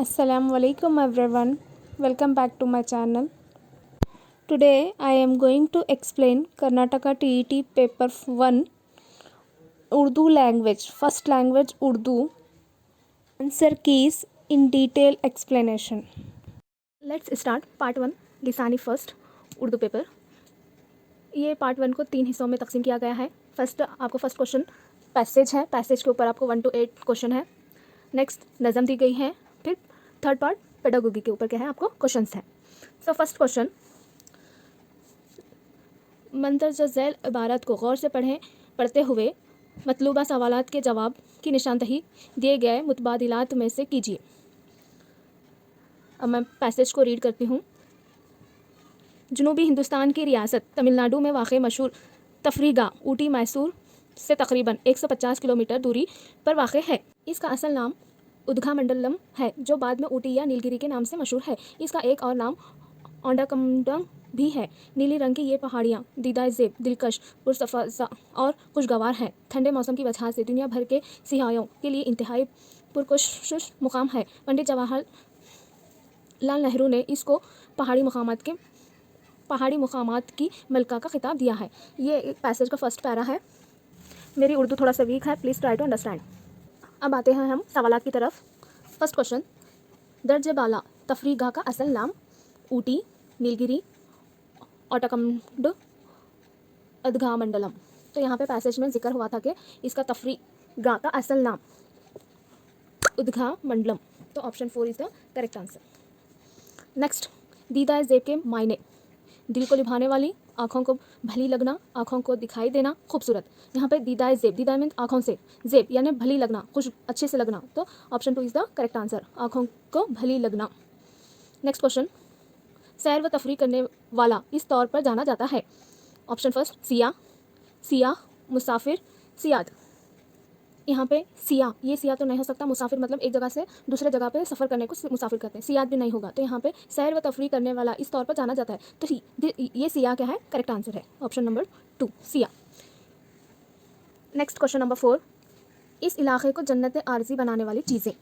Assalamualaikum everyone. Welcome back to my channel. Today I am going to explain Karnataka TET paper 1 Urdu language. First language Urdu. Answer keys in detail explanation. Let's start part 1 लिसानी first Urdu paper. ये part 1 को 3 हिस्सों में तकसीम किया गया है। आपको फर्स्ट क्वेश्चन पैसेज है, पैसेज के ऊपर आपको 1 to 8 क्वेश्चन है। नेक्स्ट नज़म दी गई है। फिर थर्ड पार्ट पेडागोगी के ऊपर क्या है, आपको क्वेश्चंस हैं। सो फर्स्ट क्वेश्चन, मंदरजा झैल इबारत को गौर से पढ़ते हुए मतलूबा सवालात के जवाब की निशानदही दिए गए मुतबादिलात में से कीजिए। अब मैं पैसेज को रीड करती हूँ। जनूबी हिंदुस्तान की रियासत तमिलनाडु में वाक़ मशहूर तफरीगा ऊटी मैसूर से तकरीबन 150 किलोमीटर दूरी पर वाक़ है। इसका असल नाम उदघामंडलम है, जो बाद में ऊटी या नीलगिरी के नाम से मशहूर है। इसका एक और नाम ओंडाकमंडम भी है। नीली रंग की ये पहाड़ियाँ दीदाए ज़ेब, दिलकश, पुरसफ़ा और खुशगवार हैं। ठंडे मौसम की वजह से दुनिया भर के सियाहों के लिए इंतहाई पुरकशिश मुकाम है। पंडित जवाहर लाल नेहरू ने इसको पहाड़ी मुकामात की मलका का खिताब दिया है। ये पैसेज का फर्स्ट पैरा है। मेरी उर्दू थोड़ा सा वीक है, प्लीज़ ट्राई टू अंडरस्टैंड। अब आते हैं हम सवालात की तरफ। फर्स्ट क्वेश्चन, दर्जे बाला तफरीगा का असल नाम ऊटी, नीलगिरी, ओटाकमंड, उदघामंडलम। तो यहाँ पे पैसेज में जिक्र हुआ था कि इसका तफरीगा का असल नाम उदघामंडलम। तो option 4 is the correct answer. Next, दीदाए ज़ेब के मायने दिल को लुभाने वाली, आँखों को भली लगना, आँखों को दिखाई देना, खूबसूरत। यहाँ पे दीदाए ज़ेब, दीदाए मीन्स आँखों से, ज़ेब यानी भली लगना, खुश अच्छे से लगना। तो option 2 is the correct answer, आँखों को भली लगना। नेक्स्ट क्वेश्चन, सैर व तफरी करने वाला इस तौर पर जाना जाता है। ऑप्शन फर्स्ट सियाह, मुसाफिर, सियाद। यहाँ पे ये सियाह तो नहीं हो सकता। मुसाफिर मतलब एक जगह से दूसरे जगह पे सफ़र करने को मुसाफिर कहते हैं। सियाद भी नहीं होगा। तो यहाँ पे सैर व तफरी करने वाला इस तौर पर जाना जाता है। तो ये सियाह क्या है, करेक्ट आंसर है ऑप्शन नंबर 2 सियाह। नेक्स्ट क्वेश्चन नंबर 4, इस इलाके को जन्नत आरजी बनाने वाली चीज़ें।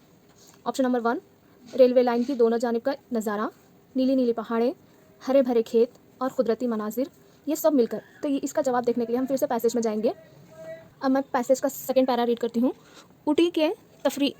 ऑप्शन नंबर 1, रेलवे लाइन की दोनों जानिब का नज़ारा, नीली नीली पहाड़ें, हरे भरे खेत और क़ुदरती मनाजिर, ये सब मिलकर। तो ये इसका जवाब देखने के लिए हम फिर से पैसेज में जाएंगे। अब मैं पैसेज का सेकंड पैरा रीड करती हूँ। ऊटी के तफरी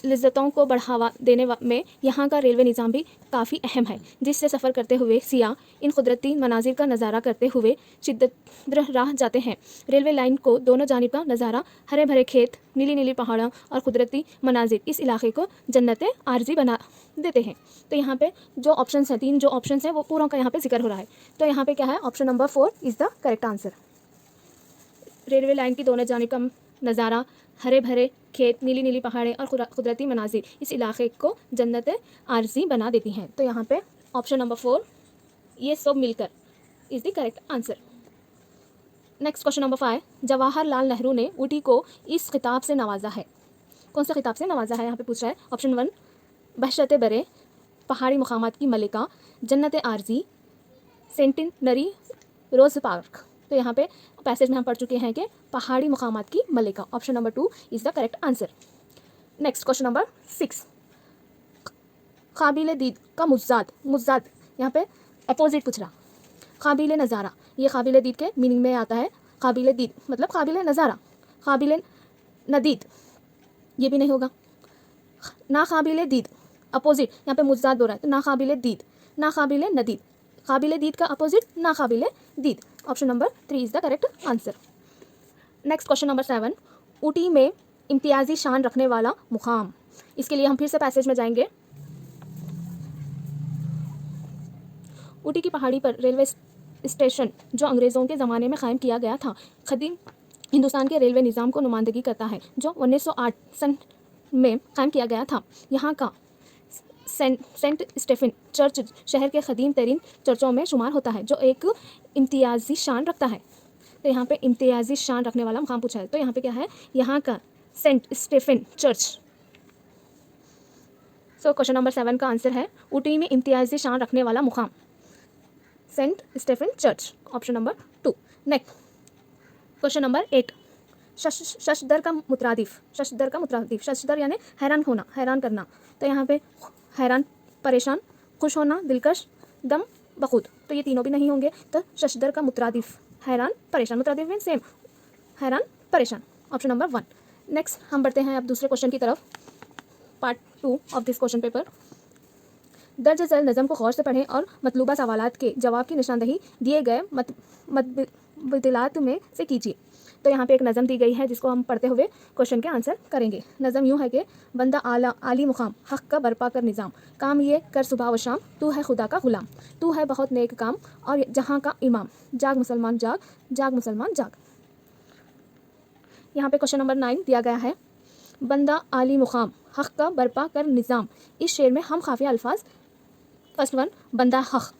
लज़्ज़तों को बढ़ावा देने में यहाँ का रेलवे निज़ाम भी काफ़ी अहम है, जिससे सफ़र करते हुए सियाह इन कुदरती मनाजिर का नज़ारा करते हुए शिद्दत राह जाते हैं। रेलवे लाइन को दोनों जानिब का नज़ारा, हरे भरे खेत, नीली नीली पहाड़ों और कुदरती मनाजिर इस इलाके को जन्नत आरजी बना देते हैं। तो यहाँ पे जो ऑप्शंस हैं, 3 जो ऑप्शंस हैं वो पूरों का यहाँ पे जिक्र हो रहा है। तो यहाँ पे क्या है, option number 4 is the correct answer. Railway line की दोनों जानिब का नज़ारा, हरे भरे खेत, नीली नीली पहाड़ें और कुदरती मनाजिर इस इलाके को जन्नत आरजी बना देती हैं। तो यहाँ पे ऑप्शन नंबर 4 ये सब मिलकर is the correct answer. Next question number 5, Jawaharlal Nehru ने ऊटी को इस खिताब से नवाजा है। कौन से खिताब से नवाजा है, यहाँ पे पूछ रहा है। ऑप्शन 1, बहशत बरे, पहाड़ी मुकामात की मलिका, जन्नत आरजी, सेंटिनरी रोज़ पार्क। तो यहाँ पे पैसेज में हम पढ़ चुके हैं कि पहाड़ी मुकामात की मलिका। Option number 2 is the correct answer. Next question number 6, काबिल दीद का मुज्जाद यहाँ पे अपोजिट पूछ रहा। काबिल नज़ारा, ये काबिल दीद के मीनिंग में आता है। काबिल दीद मतलब काबिल नज़ारा, काबिल नदीद ये भी नहीं होगा। ना काबिल दीद अपोजिट, यहाँ पे मुज्जाद बोल रहा है। तो ना काबिल दीद, ना काबिल नदीद, काबिल दीद का अपोजिट ना काबिल दीद। Option number 3 is the correct answer. Next question number 7, Ooty में इम्तियाजी शान रखने वाला मुकाम। इसके लिए हम फिर से पैसेज में जाएंगे। ऊटी की पहाड़ी पर रेलवे स्टेशन जो अंग्रेज़ों के ज़माने में क़ायम किया गया था, क़दीम हिंदुस्तान के रेलवे निज़ाम को नुमाइंदगी करता है, जो 1908 सन में क़ायम किया गया था। यहाँ का सेंट स्टेफन चर्च शहर के क़दीम तरीन चर्चों में शुमार होता है, जो एक इम्तियाजी शान रखता है। तो यहाँ पे इम्तियाजी शान रखने वाला मुकाम पूछा है। तो यहाँ पे क्या है, यहाँ का Saint Stephen Church. So question number 7 का आंसर है ऊटी में इम्तियाजी शान रखने वाला मुकाम Saint Stephen Church. Option number 2। Next question number 8, शशदर का मुतरादिफ, शशदर यानी हैरान होना, हैरान करना। तो यहाँ पे हैरान परेशान, खुश होना दिलकश, दम बखूद, तो ये तीनों भी नहीं होंगे। तो शशदर का मुतरादिफ हैरान परेशान, मुतरादिफ मीन सेम, हैरान परेशान, ऑप्शन नंबर 1। नेक्स्ट हम बढ़ते हैं अब दूसरे क्वेश्चन की तरफ, part 2 of this question paper. दर्ज झैल नज़म को गौर से पढ़ें और मतलूबा सवालात के जवाब की निशानदही दिए गए मतबदिलात में से कीजिए। तो यहाँ पे एक नज़म दी गई है जिसको हम पढ़ते हुए क्वेश्चन के आंसर करेंगे। नज़म यूँ है कि बंदा आली मुकाम, हक़ का बरपा कर निज़ाम, काम ये कर सुबह व शाम, तू है खुदा का ग़ुलाम, तू है बहुत नेक काम और जहाँ का इमाम, जाग मुसलमान जाग, जाग मुसलमान जाग। यहाँ पे क्वेश्चन नंबर 9 दिया गया है, बंदा आली मुकाम, हक़ का बरपा कर निज़ाम। इस शेर में हम खाफिया अल्फाज, फर्स्ट वन बंदा हक़,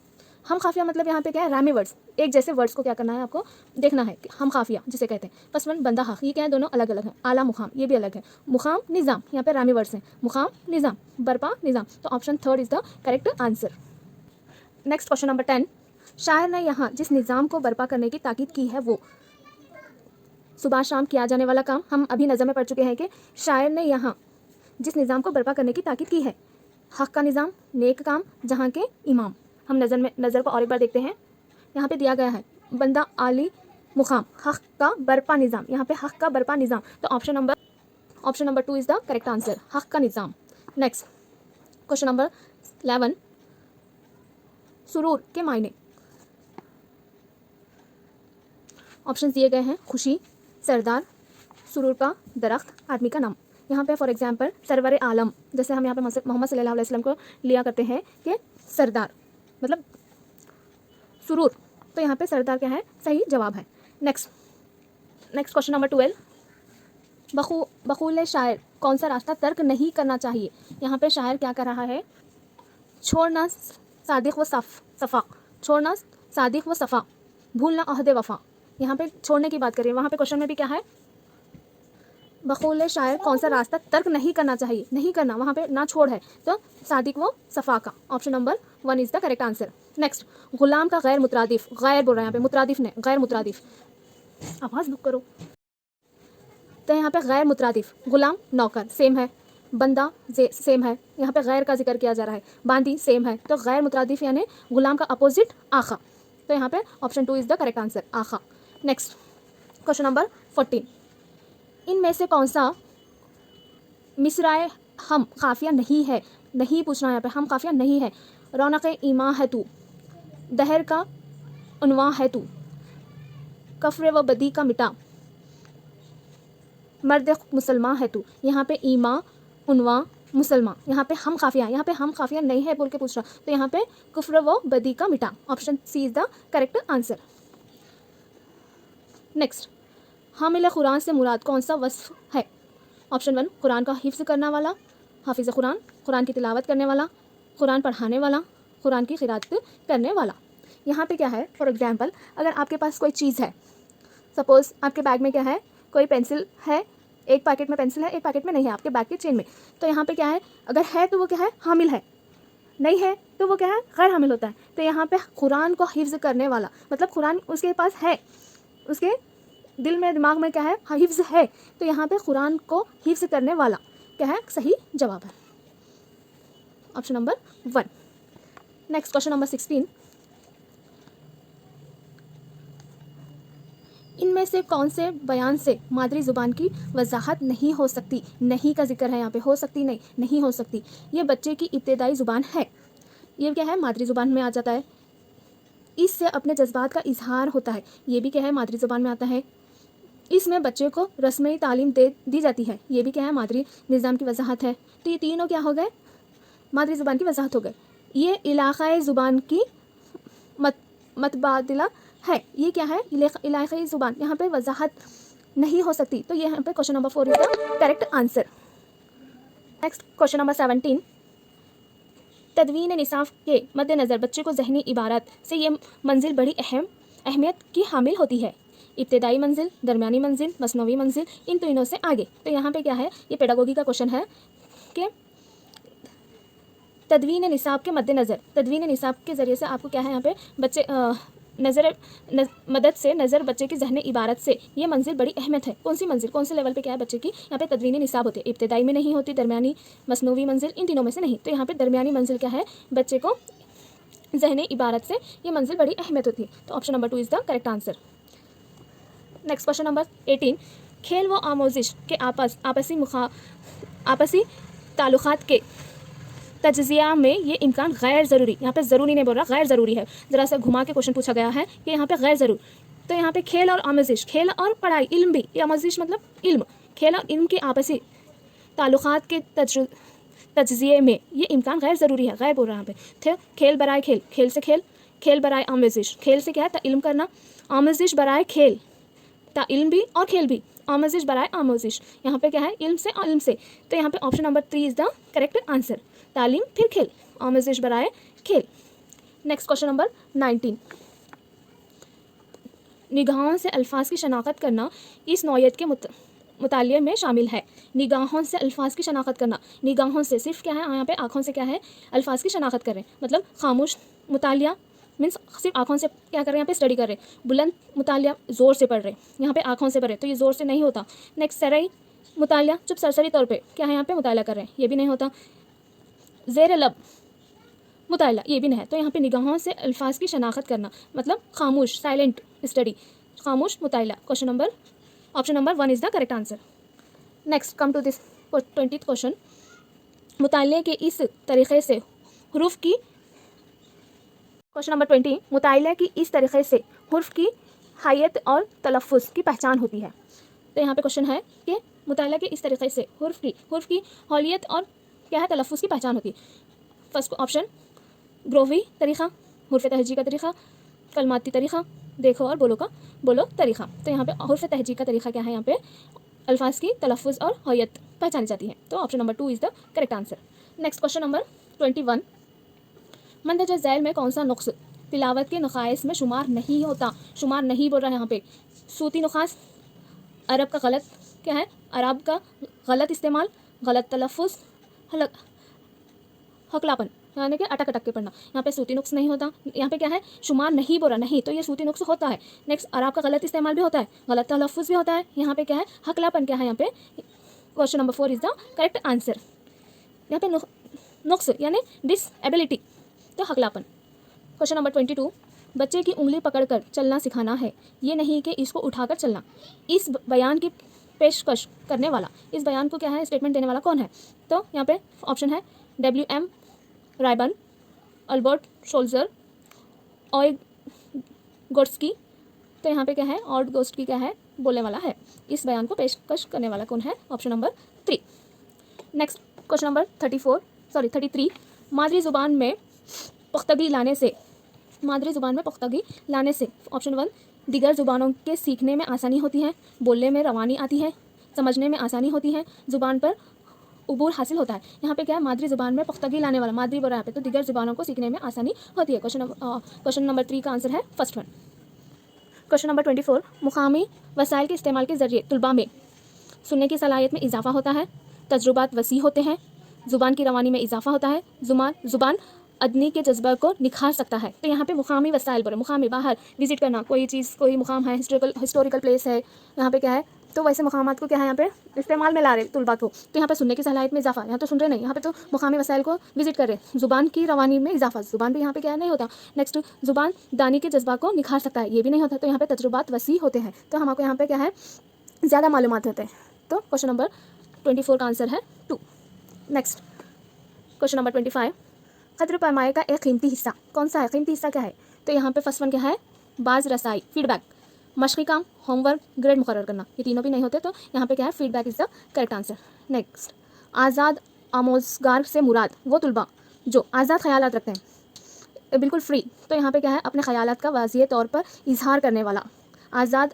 हम खाफिया मतलब यहाँ पे क्या है, रामी वर्ड्स, एक जैसे वर्ड्स को क्या करना है आपको देखना है कि हम खाफिया जिसे कहते हैं। फर्स्ट वन बंदा हक़, ये क्या है, दोनों अलग अलग हैं। आला मुकाम ये भी अलग है। मुकाम निज़ाम, यहाँ पे रामी वर्ड्स हैं, मुकाम निज़ाम, बरपा निज़ाम, तो option 3 is the correct answer. Next question number 10, शायर ने यहाँ जिस निज़ाम को बरपा करने की ताकीद की है वो सुबह शाम किया जाने वाला काम। हम अभी नज़र में पढ़ चुके हैं कि शायर ने यहाँ जिस निज़ाम को बरपा करने की ताकीद की है, हक़ का निज़ाम, नेक काम, जहाँ के इमाम। हम नज़र को और एक बार देखते हैं। यहाँ पे दिया गया है बंदा आली मुकाम, हक़ का बरपा निज़ाम, यहाँ पे हक़ का बरपा निज़ाम, तो option number 2 is the correct answer, हक़ का निज़ाम। नेक्स्ट क्वेश्चन नंबर 11, सुरूर के मायने। ऑप्शन दिए गए हैं, खुशी, सरदार, सुरूर का दरख्त, आदमी का नाम। यहाँ पे फॉर एग्जांपल सरवर आलम, जैसे हम यहाँ पे मोहम्मद सल्लल्लाहु अलैहि वसल्लम को लिया करते हैं कि सरदार मतलब सुरूर, तो यहाँ पे सरदार क्या है, सही जवाब है। नेक्स्ट क्वेश्चन नंबर 12, बखूल शायर कौन सा रास्ता तर्क नहीं करना चाहिए। यहाँ पे शायर क्या कर रहा है, छोड़ना सादिक व सफ़ा, छोड़ना सादिक व सफ़ा, भूलना अहद वफ़ा। यहाँ पे छोड़ने की बात करिए, वहाँ पे क्वेश्चन में भी क्या है, बखूल शायर कौन सा रास्ता तर्क नहीं करना चाहिए, नहीं करना, वहाँ पे ना छोड़ है, तो सादिक व सफ़ा का, option number 1 is the correct answer. Next गुलाम का गैर मुतरादिफ, गैर बोल रहा है यहाँ पे, मुतरादिफ ने, गैर मुतरादिफ, आवाज़ बुक करो। तो यहाँ पे गैर मुतरादिफ, गुलाम नौकर सेम है, बंदा सेम है, यहाँ पे गैर का जिक्र किया जा रहा है, बांदी सेम है, तो गैर मुतरादिफ यानी गुलाम का अपोजिट आखा, तो यहाँ पे option 2 is the correct answer, आखा। नेक्स्ट क्वेश्चन नंबर 14, इनमें से कौन सा मिसराए हम काफिया नहीं है, नहीं पूछना है यहाँ पे, हम काफिया नहीं है। रौनक ईमा है तू, दहर का उन्वा है तू, कफ्र व बदी का मिटा, मर्द मुसलमान है तू। यहाँ पे ईमा, उन्वा, मुसलमान, यहाँ पे हम काफिया नहीं है बोल के पूछ रहा, तो यहाँ पे कुफ्र व बदी का मिटा, option C is the correct answer. Next हामिल कुरान से मुराद कौन सा वस्फ है। ऑप्शन 1 कुरान का हिफ्ज़ करने वाला, हाफिज़ कुरान, कुरान की तिलावत करने वाला, कुरान पढ़ाने वाला, कुरान की क़िराअत करने वाला। यहाँ पे क्या है, फॉर एग्जांपल अगर आपके पास कोई चीज़ है, सपोज़ आपके बैग में क्या है, कोई पेंसिल है, एक पैकेट में पेंसिल है, एक पैकेट में नहीं है, आपके बैग के चेन में, तो यहाँ पे क्या है, अगर है तो वो क्या है, हामिल है, नहीं है तो वो क्या है, गैर हामिल होता है। तो यहाँ पे कुरान को हिफ्ज़ करने वाला मतलब कुरान उसके पास है, उसके दिल में दिमाग में क्या है, हिफ्ज़ है, तो यहाँ पे कुरान को हिफ्ज़ करने वाला क्या है, सही जवाब है, option number 1। Next question number 16, इनमें से कौन से बयान से मादरी ज़ुबान की वजाहत नहीं हो सकती। नहीं का जिक्र है यहाँ पे, हो सकती नहीं हो सकती। ये बच्चे की इब्तदाई ज़ुबान है, ये क्या है, मादरी ज़ुबान में आ जाता है। इससे अपने जज्बात का इजहार होता है, ये भी क्या है, मादरी ज़ुबान में आता है। इसमें बच्चे को रस्मी तालीम दी जाती है, ये भी क्या है, मादरी निज़ाम की वजाहत है। तो ये तीनों क्या हो गए, मादरी ज़ुबान की वजाहत हो गए। ये इलाक़ाई ज़ुबान की मतबादला है, ये क्या है, इलाक़ाई ज़ुबान, यहाँ पे वजाहत नहीं हो सकती, तो ये यहाँ पे question number 4 is the correct answer. Next question number 17, तदवीन निसाफ के मद्देनज़र बच्चे को ज़हनी इबारत से ये मंजिल बड़ी अहमियत की हामिल होती है। इब्तदाई मंजिल, दरमियानी मंजिल, मसनवी मंजिल, इन तीनों से आगे। तो यहाँ पे क्या है, ये पेडागोगी का क्वेश्चन है कि तदवीन निसाब के मद्देनज़र, तदवीन निसाब के ज़रिए से आपको क्या है, यहाँ पे बच्चे मदद से नज़र बच्चे की ज़हनी इबारत से ये मंजिल बड़ी अहमियत है। कौन सी मंजिल, कौन से लेवल पे क्या है बच्चे की, यहाँ पे तदवीनी निसाब होती है, इब्तिदाई में नहीं होती, दरमियानी, मसनूवी मंजिल, इन तीनों में से नहीं। तो यहाँ पे दरमियानी मंजिल क्या है, बच्चे को ज़हनी इबारत से ये मंजिल बड़ी अहमियत होती है। तो option number 2 is the correct answer. Next question number 18, खेल व आमोजिश के आपसी ताल्लुकात के तज्जिया में ये इम्कान गैर ज़रूरी, यहाँ पे ज़रूरी नहीं बोल रहा, गैर ज़रूरी है, ज़रा सा घुमा के क्वेश्चन पूछा गया है कि यहाँ पे गैर ज़रूर। तो यहाँ पे खेल और आमोजिश, खेल और पढ़ाई, इल्म भी, ये आमोजिश मतलब इल्म, खेल और इल्म के आपसी ताल्लुकात के तज्जिए में ये इम्कान गैर ज़रूरी है, गैर बोल रहा है यहाँ पे। थे खेल बराए खेल, खेल से खेल, खेल बराए आमोजिश, खेल से क्या है इल्म करना, आमोजिश बराए खेल, ता इल्म भी और खेल भी, आमोजिश बराए आमोजिश, यहाँ पे क्या है इल्म से और इल्म से। तो यहाँ पे option number 3 is the correct answer, तालीम फिर खेल, आमोजिश बराए खेल। नेक्स्ट क्वेश्चन नंबर 19, निगाहों से अल्फाज की शनाख्त करना इस नौयत के मुतालिये में शामिल है। निगाहों से अल्फाज की शनाख्त करना, निगाहों से सिर्फ क्या है यहाँ पे आँखों से क्या है अल्फाज की शनाख्त कर रहे हैं, मतलब खामोश मुतालिया मीन्स सिर्फ आँखों से क्या कर रहे हैं यहाँ पे स्टडी कर रहे हैं, बुलंद मुतालिया ज़ोर से पढ़ रहे हैं, यहाँ पे आँखों से पढ़ रहे हैं तो ये ज़ोर से नहीं होता। नेक्स्ट सरई मुतालिया, चुप सरसरी तौर पे क्या है यहाँ पे मुताला कर रहे हैं, ये भी नहीं होता। ज़ेर लब मुताला, ये भी नहीं है। तो यहाँ पे निगाहों से अल्फाज की शनाख्त करना मतलब खामोश, साइलेंट स्टडी, खामोश मुताला। Question number option number 1 is the correct answer. Next come to this 20th question, मुताले के इस तरीक़े से हुरूफ की, क्वेश्चन नंबर 20, मुताले की इस तरीक़े से हुर्फ की हैयत और तलफ़्फ़ुज़ की पहचान होती है। तो यहाँ पे क्वेश्चन है कि मुताले के इस तरीक़े से हुर्फ की हौलियत और क्या है तलफ़्फ़ुज़ की पहचान होती है। फर्स्ट ऑप्शन ग्रोवी तरीक़ा, हुर्फ तहजी का तरीक़ा, कलमाती तरीक़ा, देखो और बोलो तरीक़ा। तो यहाँ पे हुर्फ तहजी का तरीक़ा क्या है, यहाँ पे अल्फाज की तलफ़्फ़ुज़ और हौयत पहचानी जाती है। तो option number 2 is the correct answer. Next question number 21, मंदरजा Zail में कौन सा नुक्स तिलावत के नक़ाइस में शुमार नहीं होता, शुमार नहीं बोल रहा है यहाँ पे। सूती नुक़ास, अरब का गलत क्या है, अरब का गलत इस्तेमाल, गलत तलफ़्फ़ुज़, हकलापन यानी कि अटक के पढ़ना, यहाँ पे सूती नुक्स नहीं होता। यहाँ पे क्या है शुमार नहीं बोला, नहीं तो ये सूती नुक्स होता है। नेक्स्ट अरब का गलत इस्तेमाल भी होता है, गलत तलफ़्फ़ुज़ भी होता है। यहाँ पे क्या है हकलापन क्या है, यहाँ पे question number 4 is the correct answer. यहाँ पे नुक्स यानी डिसएबिलिटी, तो हकलापन। क्वेश्चन नंबर 22, बच्चे की उंगली पकड़कर चलना सिखाना है, ये नहीं कि इसको उठाकर चलना। इस बयान की पेशकश करने वाला, इस बयान को क्या है स्टेटमेंट देने वाला कौन है। तो यहाँ पे ऑप्शन है WM रायबर्न, अल्बर्ट शोल्जर, ऑयगोट्स्की। तो यहाँ पे क्या है ऑयगोट्स्की क्या है बोलने वाला है, इस बयान को पेशकश करने वाला कौन है, option number 3। Next question number 33, मादरी ज़ुबान में पुख्तगी लाने से, मादरी ज़ुबान में पुख्तगी लाने से ऑप्शन 1 दीगर ज़ुबानों के सीखने में आसानी होती है, बोलने में रवानी आती है, समझने में आसानी होती है, ज़ुबान पर उबूर हासिल होता है। यहाँ पे क्या है मादरी ज़ुबान में पुख्तगी लाने वाला, मादरी बोल रहा है यहाँ पे, तो दीगर ज़ुबानों को सीखने में आसानी होती है। क्वेश्चन नंबर 3 का आंसर है फर्स्ट वन। क्वेश्चन नंबर 24, मुकामी वसाइल के इस्तेमाल के ज़रिए तलबा में सुनने की सलाहियत में इजाफ़ा होता है, तजुर्बात वसी होते हैं, ज़ुबान की रवानी में इजाफ़ा होता है, ज़ुबान अदनी के जज्बा को निखार सकता है। तो यहाँ पे मुकामी वसाइल बोले, मुकामी बाहर विजिट करना, कोई चीज़ कोई मुकाम है, हिस्टोरिकल प्लेस है, यहाँ पे क्या है तो वैसे मुकामात को क्या है यहाँ पे इस्तेमाल में ला रहे तुलबा को। तो यहाँ पे सुनने की सलाहियत में इजाफा, यहाँ तो सुन रहे नहीं, यहाँ पे तो मुकामी वसाइल को विजिट कर रहे, ज़ुबान की रवानी में इजाफा, ज़ुबान भी यहाँ पे क्या नहीं होता। नेक्स्ट ज़ुबान दानी के जज्बा को निखार सकता है, ये भी नहीं होता। तो यहाँ पे तजुर्बात वसी होते हैं, तो हमको यहाँ पे क्या है ज़्यादा मालूमात होते हैं। तो क्वेश्चन नंबर 24 का आंसर है 2। नेक्स्ट क्वेश्चन नंबर 25, क़द्र पैमाए का एक कीमती हिस्सा कौन सा है, कीमती हिस्सा क्या है। तो यहाँ पे फर्स्ट वन क्या है बाज़ रसाई, फीडबैक, मशक़ी काम, होमवर्क, ग्रेड मुकर्रर करना, ये तीनों भी नहीं होते। तो यहाँ पे क्या है feedback is the correct answer. Next आज़ाद आमोज़गार से मुराद वो तलबा जो आज़ाद ख़यालात रखते हैं, बिल्कुल फ्री। तो यहाँ पे क्या है अपने ख़यालात का वाज़िह तौर पर इजहार करने वाला। आज़ाद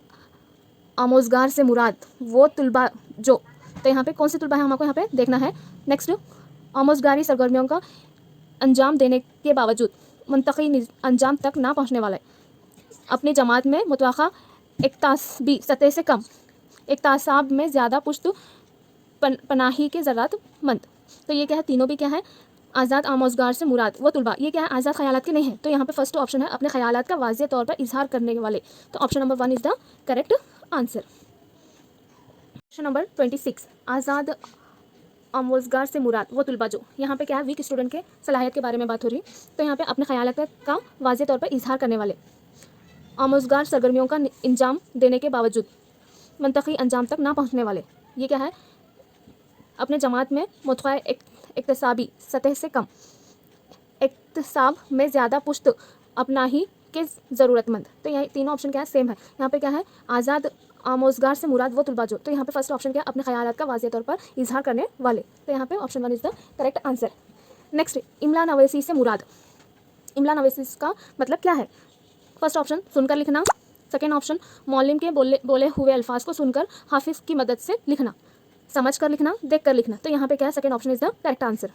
आमोज़गार से मुराद वो तलबा जो, तो यहाँ पे कौन से तलबा है हमको यहाँ पे देखना है। नेक्स्ट आमोज़गारी सरगर्मियों का अंजाम देने के बावजूद मुंतक़ी अंजाम तक ना पहुँचने वाला है, अपनी जमात में मुतवक़्क़ा इक्तासाबी सतह से कम, इक्तासाब में ज़्यादा पुश्त पनाही के ज़रूरतमंद। तो ये क्या है तीनों भी क्या है आज़ाद आमोज़गार से मुराद वो तुलबा, ये क्या है, आज़ाद ख्यालात के नहीं है, तो यहाँ पे फर्स्ट ऑप्शन है अपने ख्यालात का वाज़ेह तौर पर इजहार करने वाले, तो option number 1 is the correct answer. Question number 26, आज़ाद आमोज़गार से मुराद वो तुलबा जो, यहाँ पे क्या है, वीक स्टूडेंट के सलाहियत के बारे में बात हो रही है, तो यहाँ पे अपने ख्यालात का वाज़ेह तौर पर इजहार करने वाले, आमोज़गार सरगर्मियों का इंजाम देने के बावजूद मंतकी अंजाम तक ना पहुँचने वाले, ये क्या है, अपने जमात में मुतक़ा इक्तसाबी सतह से कम, इक्तसाब में ज़्यादा पुश्त अपना ही के ज़रूरतमंद, तो यहाँ तीनों ऑप्शन क्या है, सेम है। यहाँ पे क्या है, आज़ाद आमोज़गार से मुराद वो तुलबा जो, तो यहाँ पे फर्स्ट ऑप्शन क्या है, अपने ख्यालात का वाज़ेह तौर पर इजहार करने वाले, तो यहाँ पे option 1 is the correct answer. Next, इमला नवेसी से मुराद, इमला नवेसी का मतलब क्या है, फर्स्ट ऑप्शन सुनकर लिखना, सेकेंड ऑप्शन मौलिम के बोले हुए अल्फाज को सुनकर हाफिज़ की मदद से लिखना, समझ कर लिखना, देख कर लिखना, तो यहाँ पे क्या है, second option is the correct answer.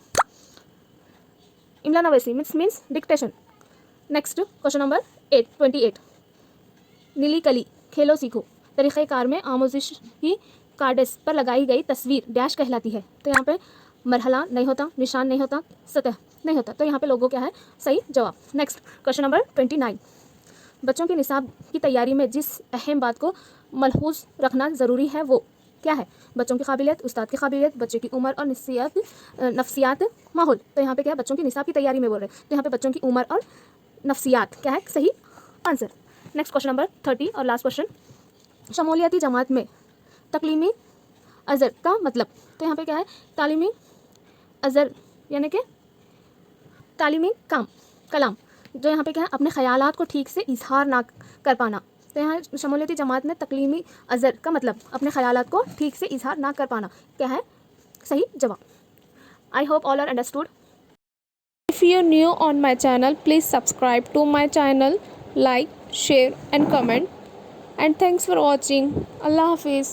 इमला नवेसी means dictation. Next question number 28, नीली कली खेलो सीखो तरीक़ेकार में आमोजिश की कार्ड्स पर लगाई गई तस्वीर डैश कहलाती है, तो यहाँ पे मरहला नहीं होता, निशान नहीं होता, सतह नहीं होता, तो यहाँ पे लोगों क्या है, सही जवाब। नेक्स्ट क्वेश्चन नंबर 29, बच्चों के निसाब की तैयारी में जिस अहम बात को मलहूज़ रखना ज़रूरी है वो क्या है, बच्चों की काबिलियत, उस्ताद की काबिलियत, बच्चे की उम्र और नफ्सियात माहौल, तो यहाँ पे क्या है, बच्चों की निसाब की तैयारी में बोल रहे हैं, तो यहाँ पे बच्चों की उम्र और नफ्सियात क्या है, सही आंसर। नेक्स्ट क्वेश्चन नंबर 30 और लास्ट क्वेश्चन, शमूलियती जमात में तकलीमी अज़र का मतलब, तो यहाँ पे क्या है, तालीमी अज़र यानी कि तालीमी कलाम, जो यहाँ पे क्या है, अपने ख्यालात को ठीक से इजहार ना कर पाना, तो यहाँ शमूलियती जमात में तकलीमी अज़र का मतलब अपने ख्यालात को ठीक से इजहार ना कर पाना, क्या है, सही जवाब। I hope all are understood. If you are new on my channel, please subscribe to my channel, like, share and comment, and thanks for watching. Allah Hafiz.